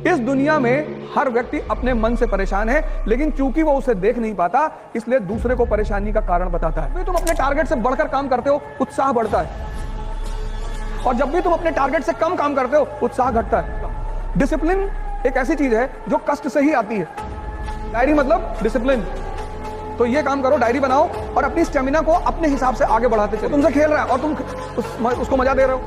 इस दुनिया में हर व्यक्ति अपने मन से परेशान है, लेकिन चूंकि वो उसे देख नहीं पाता इसलिए दूसरे को परेशानी का कारण बताता है। तुम अपने टारगेट से बढ़कर काम करते हो, उत्साह बढ़ता है, और जब भी तुम अपने टारगेट से कम काम करते हो, उत्साह घटता है। डिसिप्लिन एक ऐसी चीज है जो कष्ट से ही आती है। डायरी मतलब डिसिप्लिन। तो ये काम करो, डायरी बनाओ और अपनी स्टेमिना को अपने हिसाब से आगे बढ़ाते चलो। तुमसे खेल रहा है और तुम उसको मजा दे रहे हो,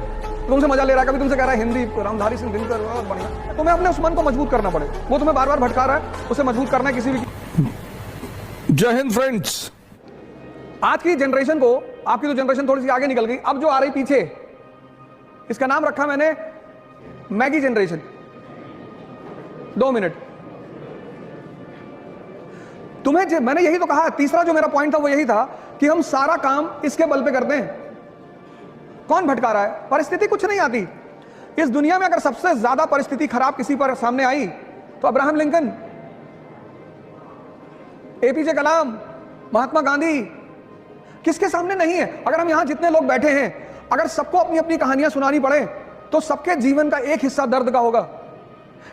तुमसे मजा ले रहा है, कभी तुमसे कह रहा है हिंदी रामधारी सिंह दिनकर बढ़िया। तुम्हें अपने उस मन को मजबूत करना पड़े, वो तुम्हें बार बार भटका रहा है, उसे मजबूत करना है किसी भी। जय हिंद फ्रेंड्स। आज की जनरेशन को, आपकी तो जनरेशन थोड़ी सी आगे निकल गई, अब जो आ रही पीछे, इसका नाम रखा मैंने मैगी जनरेशन। 2 मिनट तुम्हें, मैंने यही तो कहा, तीसरा जो मेरा पॉइंट था वो यही था कि हम सारा काम इसके बल पे करते हैं। कौन भटका रहा है? परिस्थिति कुछ नहीं आती। इस दुनिया में अगर सबसे ज्यादा परिस्थिति खराब किसी पर सामने आई तो अब्राहम लिंकन, एपीजे कलाम, महात्मा गांधी, किसके सामने नहीं है? अगर हम यहां जितने लोग बैठे हैं, अगर सबको अपनी अपनी कहानियां सुनानी पड़े तो सबके जीवन का एक हिस्सा दर्द का होगा।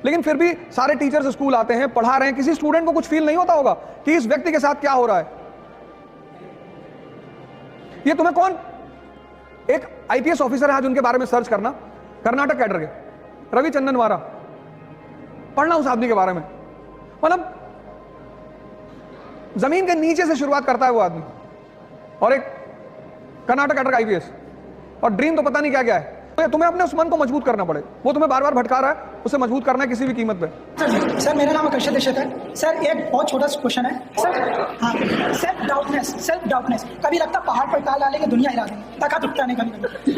लेकिन फिर भी सारे टीचर्स स्कूल आते हैं, पढ़ा रहे हैं, किसी स्टूडेंट को कुछ फील नहीं होता होगा कि इस व्यक्ति के साथ क्या हो रहा है। ये तुम्हें कौन, एक आईपीएस ऑफिसर है आज, उनके बारे में सर्च करना, कर्नाटक कैडर के रवि चंदनवारा, पढ़ना उस आदमी के बारे में। मतलब जमीन के नीचे से शुरुआत करता है वो आदमी, और एक कर्नाटक कैडर का आईपीएस, और ड्रीम तो पता नहीं क्या क्या है। तो तुम्हें अपने उस मन को मजबूत करना पड़े, वो तुम्हें बार बार भटका रहा है, उसे मजबूत करना है किसी भी कीमत पे। सर मेरा नाम आकर्षित दीक्षित है। सर एक बहुत छोटा सा क्वेश्चन है सर। हाँ, सेल्फ डाउटनेस कभी लगता है पहाड़ पर ताल डालेंगे दुनिया हिला देंगे, ताकत उठता नहीं कभी,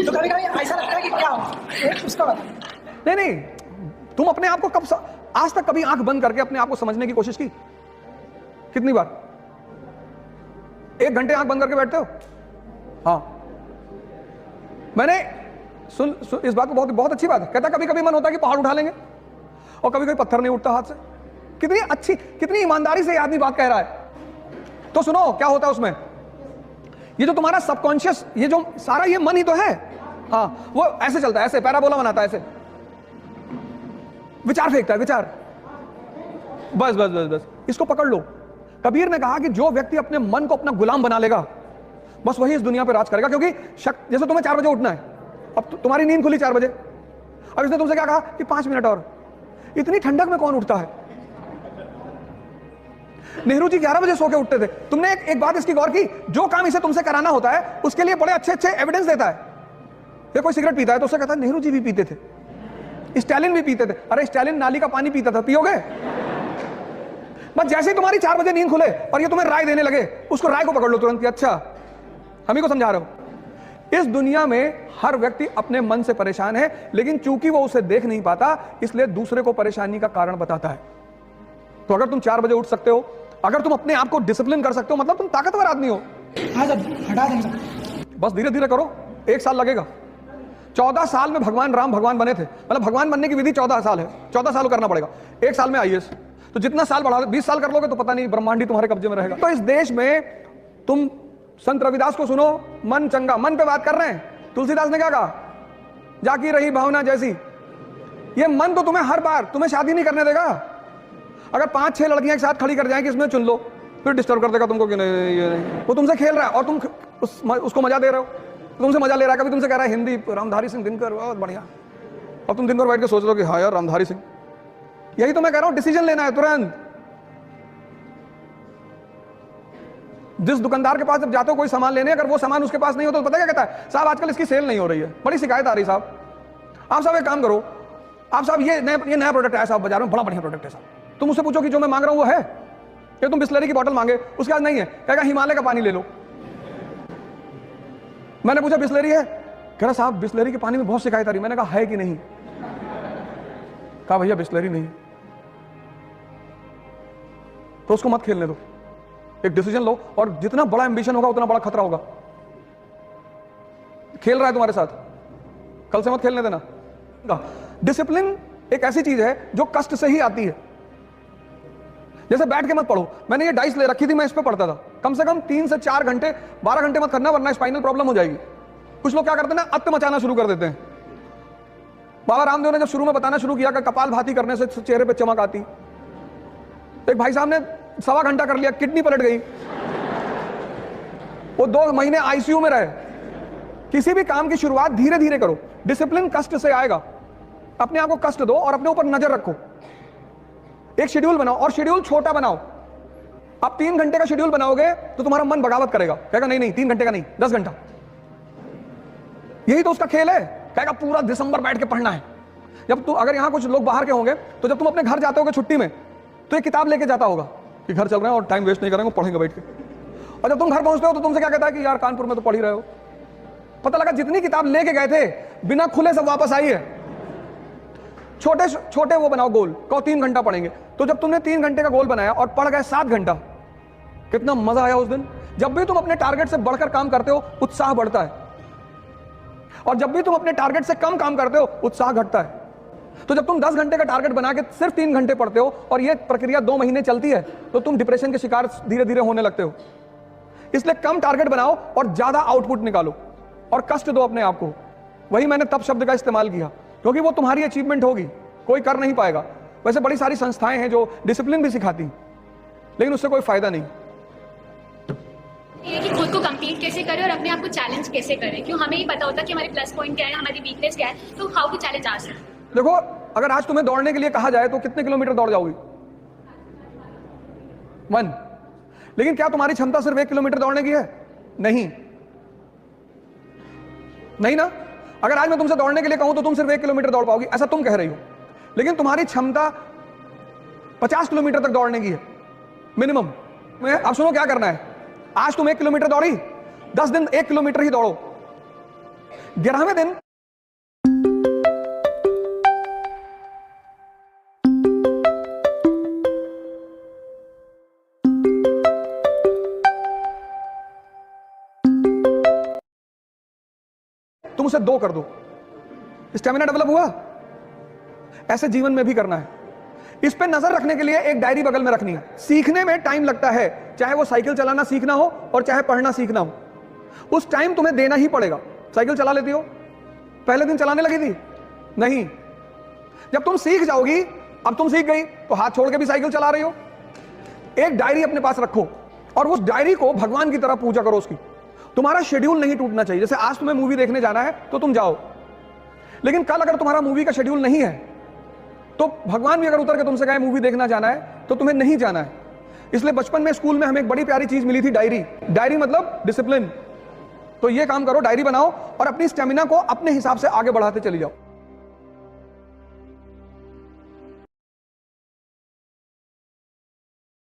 तो कभी कभी ऐसा लगता है कि क्या हो, उसका बता। नहीं, तुम अपने आप को कब, आज तक कभी आंख बंद करके अपने आप को समझने की कोशिश की? कितनी बार? 1 घंटे आंख बंद करके बैठते हो? हाँ, मैंने सुन इस बात को, बहुत अच्छी बात है। कहता कभी कभी मन होता है कि पहाड़ उठा लेंगे, और कभी कभी पत्थर नहीं उठता हाथ से। कितनी अच्छी, कितनी ईमानदारी से आदमी बात कह रहा है। तो सुनो क्या होता है उसमें, ये जो तुम्हारा सबकॉन्शियस, ये जो सारा ये मन ही तो है। हाँ, वो ऐसे चलता है, ऐसे पैराबोला बनाता है, ऐसे विचार फेंकता है, विचार, बस बस बस बस, इसको पकड़ लो। कबीर ने कहा कि जो व्यक्ति अपने मन को अपना गुलाम बना लेगा, बस वही इस दुनिया पर राज करेगा। क्योंकि जैसे तुम्हें 4 बजे उठना है, अब तुम्हारी नींद खुली 4 बजे, अब इसने तुमसे क्या कहा कि 5 मिनट और। इतनी ठंडक में कौन उठता है? नेहरू जी 11 बजे सो के उठते थे। तुमने एक बात इसकी गौर की, जो काम इसे तुमसे कराना होता है उसके लिए बड़े अच्छे अच्छे एविडेंस देता है। ये कोई सिगरेट पीता है तो उसे कहता है नेहरू जी भी पीते थे, स्टालिन भी पीते थे। अरे स्टालिन नाली का पानी पीता था, पियोगे? बस जैसे ही तुम्हारी 4 बजे नींद खुले और ये तुम्हें राय देने लगे, उसको राय को पकड़ लो तुरंत कि अच्छा हम ही को समझा रहे हो। इस दुनिया में हर व्यक्ति अपने मन से परेशान है, लेकिन चूंकि वो उसे देख नहीं पाता इसलिए दूसरे को परेशानी का कारण बताता है। तो अगर तुम 4 बजे उठ सकते हो, अगर तुम अपने आप को डिसिप्लिन कर सकते हो, मतलब तुम ताकतवर आदमी हो। हाँ सर, हटा देंगे। बस धीरे धीरे करो, 1 साल लगेगा। 14 साल में भगवान राम भगवान बने थे, मतलब भगवान बनने की विधि 14 साल है, 14 साल करना पड़ेगा। 1 साल में आईएएस, तो जितना साल बढ़ा, 20 साल कर लोगे तो पता नहीं ब्रह्मांड ही तुम्हारे कब्जे में रहेगा। तो इस देश में तुम संत रविदास को सुनो, मन चंगा, मन पे बात कर रहे हैं। तुलसीदास ने क्या कहा, जाकी रही भावना जैसी। ये मन तो तुम्हें हर बार, तुम्हें शादी नहीं करने देगा। अगर 5-6 लड़कियां एक साथ खड़ी कर जाएं कि इसमें चुन लो, फिर डिस्टर्ब कर देगा तुमको कि नहीं ये नहीं। वो तुमसे खेल रहा है और तुम उसको मजा दे रहे हो, तुमसे मजा ले रहा है, कभी तुमसे कह रहा है हिंदी रामधारी सिंह दिनकर बहुत बढ़िया, और तुम दिन भर बैठ के सोच रहे हो कि हाँ यार रामधारी सिंह। यही तो मैं कह रहा हूं, डिसीजन लेना है तुरंत। जिस दुकानदार के पास जब जाते हो कोई सामान लेने, अगर वो सामान उसके पास नहीं हो तो पता क्या कहता है, साहब आजकल इसकी सेल नहीं हो रही है, बड़ी शिकायत आ रही साहब। आप साहब एक काम करो, आप साहब ये नया प्रोडक्ट है साहब बाजार में, बड़ा बढ़िया प्रोडक्ट है साहब। तुम उससे पूछो कि जो मैं मांग रहा हूं वो है क्या? तुम बिस्लरी की बोतल मांगे, उसके पास नहीं है, कहेगा हिमालय का पानी ले लो। मैंने पूछा बिस्लरी है, कह रहा साहब बिस्लरी के पानी में बहुत शिकायत आ रही। मैंने कहा है कि नहीं? कहा भैया बिस्लरी नहीं। तो उसको मत खेलने दो, एक डिसीजन लो, और जितना बड़ा एम्बिशन होगा उतना बड़ा खतरा होगा। खेल रहा है तुम्हारे साथ, कल से मत खेलने देना। डिसिप्लिन एक ऐसी चीज है जो कष्ट से ही आती है। जैसे बैठ के मत पढ़ो, मैंने ये डाइस ले रखी थी, मैं इस पे पढ़ता था, कम से कम 3 से 4 घंटे, 12 घंटे मत करना वरना स्पाइनल प्रॉब्लम हो जाएगी। कुछ लोग क्या करते हैं ना, अत्त मचाना शुरू कर देते हैं। बाबा रामदेव ने जब शुरू में बताना शुरू किया कि कपालभाति करने से चेहरे पे चमक आती, एक भाई साहब ने 1.25 घंटा कर लिया, किडनी पलट गई, वो 2 महीने आईसीयू में रहे। किसी भी काम की शुरुआत धीरे धीरे करो, डिसिप्लिन कष्ट से आएगा। अपने आप को कष्ट दो और अपने ऊपर नजर रखो। एक शेड्यूल बनाओ और शेड्यूल छोटा बनाओ। अब 3 घंटे का शेड्यूल बनाओगे तो तुम्हारा मन बगावत करेगा, कहेगा नहीं 3 घंटे का नहीं, 10 घंटा। यही तो उसका खेल है, कहेगा पूरा दिसंबर बैठ के पढ़ना है। जब तू, अगर यहां कुछ लोग बाहर के होंगे तो जब तुम अपने घर जाते होगे छुट्टी में तो एक किताब लेके जाता होगा कि घर चल रहे हैं और टाइम वेस्ट नहीं करेंगे, पढ़ेंगे बैठ के। और जब तुम घर पहुंचते हो तो तुमसे क्या कहता है कि यार कानपुर में तो पढ़ ही रहे हो। पता लगा जितनी किताब लेके गए थे बिना खुले सब वापस आई है। छोटे छोटे वो बनाओ गोल, कहो 3 घंटा पढ़ेंगे। तो जब तुमने 3 घंटे का गोल बनाया और पढ़ गए 7 घंटा, कितना मजा आया उस दिन। जब भी तुम अपने टारगेट से बढ़कर काम करते हो उत्साह बढ़ता है, और जब भी तुम अपने टारगेट से कम काम करते हो उत्साह घटता है। तो जब तुम 10 घंटे का टारगेट बना के सिर्फ 3 घंटे पढ़ते हो और ये प्रक्रिया 2 महीने चलती है तो तुम डिप्रेशन के शिकार धीरे धीरे होने लगते हो। इसलिए कम टारगेट बनाओ और ज्यादा आउटपुट निकालो और कष्ट दो अपने आप को। वही मैंने तप शब्द का इस्तेमाल किया, क्योंकि वो तुम्हारी अचीवमेंट होगी, कोई कर नहीं पाएगा। वैसे बड़ी सारी संस्थाएं हैं जो डिसिप्लिन भी सिखाती, लेकिन उससे कोई फायदा नहीं। ये कि खुद को कंप्लीट कैसे करें और अपने आप को चैलेंज कैसे करें, क्यों हमें ही पता होता है कि हमारे प्लस पॉइंट क्या है, हमारी वीकनेस क्या है, तो हाउ टू चैलेंज आवरसेल्फ। देखो, अगर आज तुम्हें दौड़ने के लिए कहा जाए तो कितने किलोमीटर दौड़ जाओगी? 1। लेकिन क्या तुम्हारी क्षमता सिर्फ 1 किलोमीटर दौड़ने की है? नहीं ना। अगर आज मैं तुमसे दौड़ने के लिए कहूं तो तुम सिर्फ 1 किलोमीटर दौड़ पाओगी, ऐसा तुम कह रही हो। लेकिन तुम्हारी क्षमता 50 किलोमीटर तक दौड़ने की है मिनिमम। अब सुनो क्या करना है। आज तुम 1 किलोमीटर दौड़ी, 10 दिन 1 किलोमीटर ही दौड़ो। 11वें दिन तुम उसे 2 कर दो। स्टेमिना डेवलप हुआ। ऐसे जीवन में भी करना है। इस पे नजर रखने के लिए एक डायरी बगल में रखनी है। सीखने में टाइम लगता है, चाहे वो साइकिल चलाना सीखना हो और चाहे पढ़ना सीखना हो। उस टाइम तुम्हें देना ही पड़ेगा। साइकिल चला लेती हो? पहले दिन चलाने लगी थी? नहीं। जब तुम सीख जाओगी, अब तुम सीख गई तो हाथ छोड़ के भी साइकिल चला रही हो। एक डायरी अपने पास रखो और उस डायरी को भगवान की तरह पूजा करो उसकी। तुम्हारा शेड्यूल नहीं टूटना चाहिए। जैसे आज तुम्हें मूवी देखने जाना है तो तुम जाओ, लेकिन कल अगर तुम्हारा मूवी का शेड्यूल नहीं है तो भगवान भी अगर उतर के तुमसे कहे मूवी देखना जाना है तो तुम्हें नहीं जाना है। इसलिए बचपन में स्कूल में हमें एक बड़ी प्यारी चीज मिली थी, डायरी। डायरी मतलब डिसिप्लिन। तो ये काम करो, डायरी बनाओ और अपनी स्टेमिना को अपने हिसाब से आगे बढ़ाते चली जाओ।